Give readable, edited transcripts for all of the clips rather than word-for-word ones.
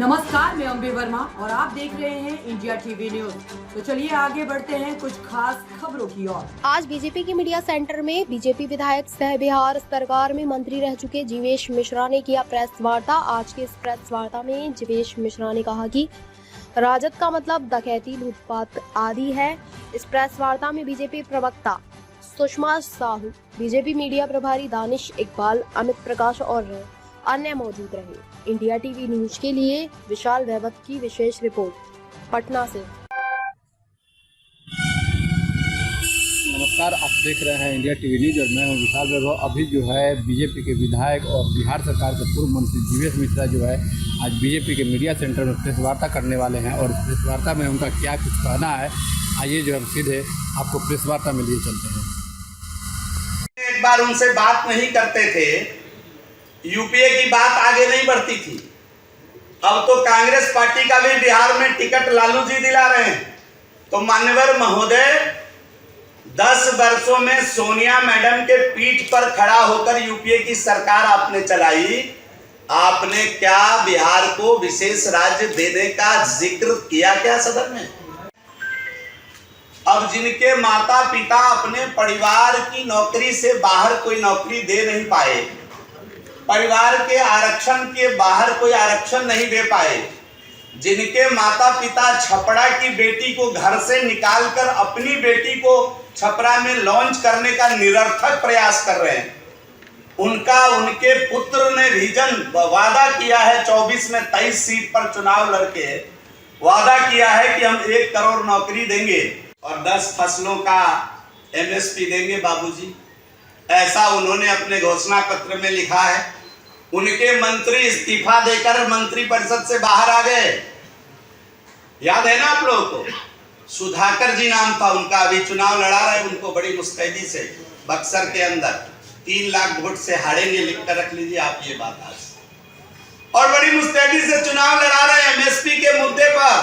नमस्कार, मैं अंबे वर्मा और आप देख रहे हैं इंडिया टीवी न्यूज। तो चलिए आगे बढ़ते हैं कुछ खास खबरों की ओर। आज बीजेपी के मीडिया सेंटर में बीजेपी विधायक सह बिहार सरकार में मंत्री रह चुके जीवेश मिश्रा ने किया प्रेस वार्ता। आज के इस प्रेस वार्ता में जीवेश मिश्रा ने कहा कि राजद का मतलब डकैती, लूटपाट आदि है। इस प्रेस वार्ता में बीजेपी प्रवक्ता सुषमा साहू, बीजेपी मीडिया प्रभारी दानिश इकबाल, अमित प्रकाश और अन्य मौजूद रहे। इंडिया टीवी न्यूज के लिए विशाल वैभव की विशेष रिपोर्ट पटना से। नमस्कार, आप देख रहे हैं इंडिया टीवी न्यूज और मैं हूं विशाल वैभव। अभी जो है बीजेपी के विधायक और बिहार सरकार के पूर्व मंत्री जीवेश मिश्रा जो है आज बीजेपी के मीडिया सेंटर में प्रेस वार्ता करने वाले हैं और प्रेस वार्ता में उनका क्या कुछ कहना है, आइए जो हम सीधे आपको प्रेस वार्ता में लिए चलते हैं। एक बार उनसे बात नहीं करते थे, यूपीए की बात आगे नहीं बढ़ती थी। अब तो कांग्रेस पार्टी का भी बिहार में टिकट लालू जी दिला रहे हैं। तो मान्यवर महोदय, 10 वर्षों में सोनिया मैडम के पीठ पर खड़ा होकर यूपीए की सरकार आपने चलाई। आपने क्या बिहार को विशेष राज्य देने का जिक्र किया क्या सदन में? अब जिनके माता पिता अपने परिवार की नौकरी से बाहर कोई नौकरी दे नहीं पाए, परिवार के आरक्षण के बाहर कोई आरक्षण नहीं दे पाए, जिनके माता पिता छपरा की बेटी को घर से निकालकर अपनी बेटी को छपरा में लॉन्च करने का निरर्थक प्रयास कर रहे हैं, उनके पुत्र ने रीजन वादा किया है 24 में 23 सीट पर चुनाव लड़के वादा किया है कि हम 1 करोड़ नौकरी देंगे और 10 फसलों का एमएसपी देंगे बाबूजी। ऐसा उन्होंने अपने घोषणा पत्र में लिखा है। उनके मंत्री इस्तीफा देकर मंत्रिपरिषद से बाहर आ गए, याद है ना आप लोगों को? सुधाकर जी नाम था उनका, अभी चुनाव लड़ा रहे, उनको बड़ी मुस्तैदी से बक्सर के अंदर 3 लाख वोट से हारेंगे, लिखकर रख लीजिए आप ये बात आज। और बड़ी मुस्तैदी से चुनाव लड़ा रहे एमएसपी के मुद्दे पर।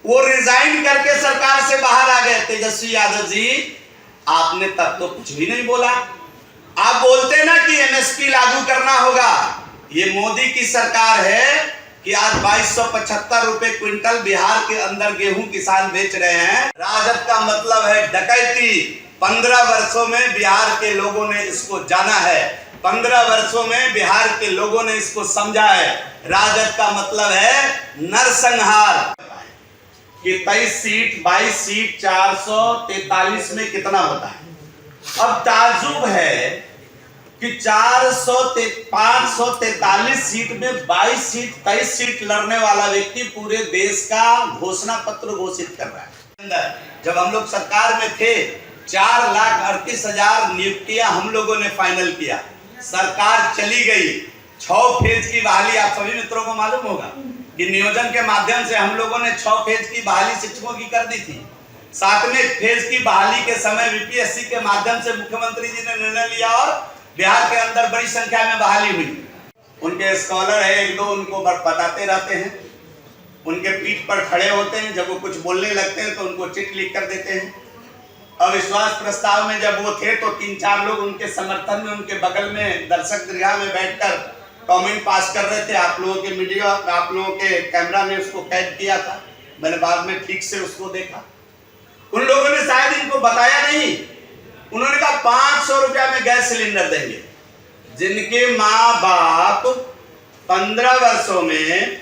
वो रिजाइन करके सरकार से बाहर आ गए। तेजस्वी यादव जी, आपने तब तो कुछ भी नहीं बोला। आप बोलते ना कि एमएसपी लागू करना होगा। ये मोदी की सरकार है कि आज 2275 रुपए क्विंटल बिहार के अंदर गेहूं किसान बेच रहे हैं। राजद का मतलब है डकैती। 15 वर्षों में बिहार के लोगों ने इसको जाना है, 15 वर्षों में बिहार के लोगों ने इसको समझा है। राजद का मतलब है नरसंहार। कि 23 सीट 22 सीट 443 में कितना होता है? अब ताजुब है कि 543 सीट में 22 सीट 23 सीट लड़ने वाला व्यक्ति पूरे देश का घोषणा पत्र घोषित कर रहा है। जब हम लोग सरकार में थे 4,38,000 नियुक्तियां हम लोगों ने फाइनल किया। सरकार चली गई, 6 फेज की बहाली आप सभी मित्रों को मालूम होगा कि नियोजन के माध्यम से हम लोगों ने 6 फेज की बहाली शिक्षकों की कर दी थी। 7वें फेज की बहाली के समय वीपीएससी के माध्यम से मुख्यमंत्री जी ने निर्णय लिया और बिहार के अंदर बड़ी संख्या में बहाली हुई। उनके स्कॉलर है 1-2, उनको बताते रहते हैं, उनके पीठ पर खड़े होते हैं। जब वो कुछ बोलने लगते हैं तो उनको चिट लिख कर देते हैं। अविश्वास प्रस्ताव में जब वो थे तो 3-4 लोग उनके समर्थन में उनके बगल में दर्शक दीर्घा में बैठकर कमेंट पास कर रहे थे। आप लोगों के मीडिया, आप लोगों के कैमरा ने उसको कैद किया था। मैंने बाद में ठीक से उसको देखा। उन लोगों ने शायद इनको बताया नहीं। उन्होंने कहा 500 रुपया में गैस सिलेंडर देंगे। जिनके माँ बाप 15 वर्षों में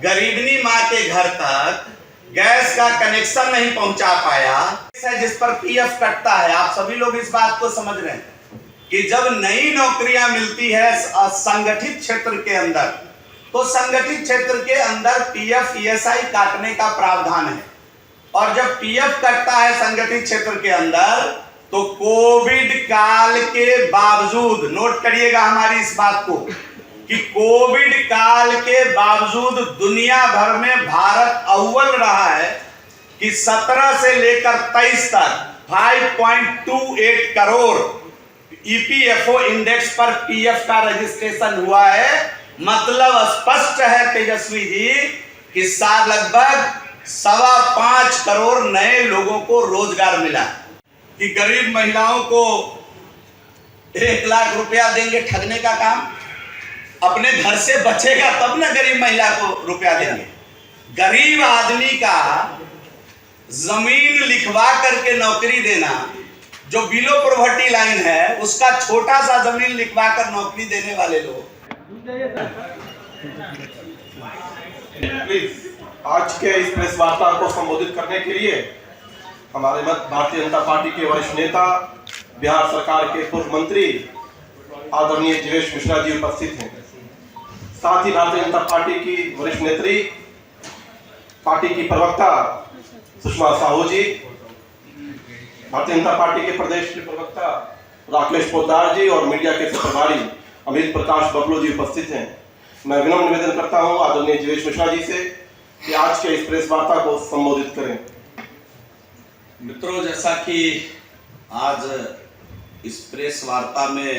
गरीबनी माँ के घर तक गैस का कनेक्शन नहीं पहुंचा पाया, जिस पर पीएफ कटता है। आप सभी लोग इस बात को समझ रहे हैं कि जब नई नौकरियां मिलती है संगठित क्षेत्र के अंदर, तो संगठित क्षेत्र के अंदर पीएफ ईएसआई काटने का प्रावधान है। और जब पीएफ कटता है संगठित क्षेत्र के अंदर, तो कोविड काल के बावजूद, नोट करिएगा हमारी इस बात को, कि कोविड काल के बावजूद दुनिया भर में भारत अव्वल रहा है कि 17 से लेकर 23 तक 5.28 करोड़ ईपीएफओ इंडेक्स पर पीएफ का रजिस्ट्रेशन हुआ है। मतलब स्पष्ट है तेजस्वी जी कि लगभग 5.25 करोड़ नए लोगों को रोजगार मिला। कि गरीब महिलाओं को 1 लाख रुपया देंगे ठगने का काम। अपने घर से बचेगा तब ना गरीब महिला को रुपया देंगे। गरीब आदमी का जमीन लिखवा करके नौकरी देना, जो बिलो पॉवर्टी लाइन है उसका छोटा सा जमीन लिखवा कर नौकरी देने वाले लोग। प्लीज आज के इस प्रेस वार्ता को संबोधित करने के लिए हमारे मध्य भारतीय जनता पार्टी के वरिष्ठ नेता, बिहार सरकार के पूर्व मंत्री आदरणीय जीवेश मिश्रा जी उपस्थित हैं। साथ ही भारतीय जनता पार्टी की वरिष्ठ नेत्री, पार्टी की प्रवक्ता सुषमा साहू जी, भारतीय जनता पार्टी के प्रदेश के प्रवक्ता राकेश पोद्दार जी और मीडिया के प्रभारी अमित प्रकाश बबलू जी उपस्थित हैं। मैं विनम्र निवेदन करता हूं आदरणीय जीवेश मिश्रा जी से कि आज के इस प्रेस वार्ता को संबोधित करें। मित्रों, जैसा कि आज इस प्रेस वार्ता में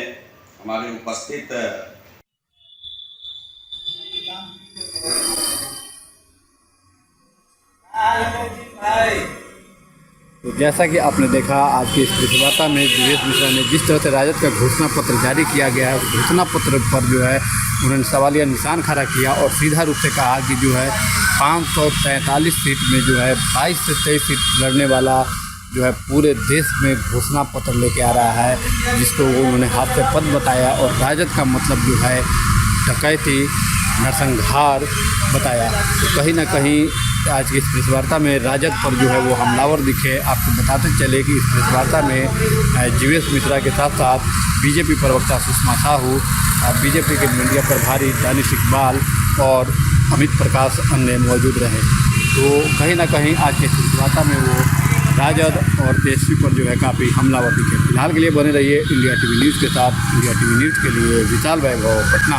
हमारे उपस्थित तो जैसा कि आपने देखा आज की इस प्रेस वार्ता में जीवेश मिश्रा ने जिस तरह से राजद का घोषणा पत्र जारी किया गया है, उस घोषणा पत्र पर जो है उन्होंने सवालिया निशान खड़ा किया और सीधा रूप से कहा कि जो है 543 सीट में जो है 22 से 23 सीट लड़ने वाला जो है पूरे देश में घोषणा पत्र लेके आ रहा है, जिसको उन्होंने हाथ से पद बताया और राजद का मतलब जो है डकैती, नरसंहार बताया। तो कहीं ना कहीं आज की इस प्रेस वार्ता में राजद पर जो है वो हमलावर दिखे। आपको बताते चले कि इस प्रेस वार्ता में जीवेश मिश्रा के साथ साथ बीजेपी प्रवक्ता सुषमा साहू, बीजेपी के मीडिया प्रभारी दानिश इकबाल और अमित प्रकाश अन्य मौजूद रहे। तो कहीं ना कहीं आज की इस प्रेस वार्ता में वो राजद और तेजस्वी पर जो है काफ़ी हमलावर दिखे। फिलहाल के लिए बने रहिए इंडिया टीवी न्यूज़ के साथ। इंडिया टीवी न्यूज़ के लिए विशाल वैभव, पटना।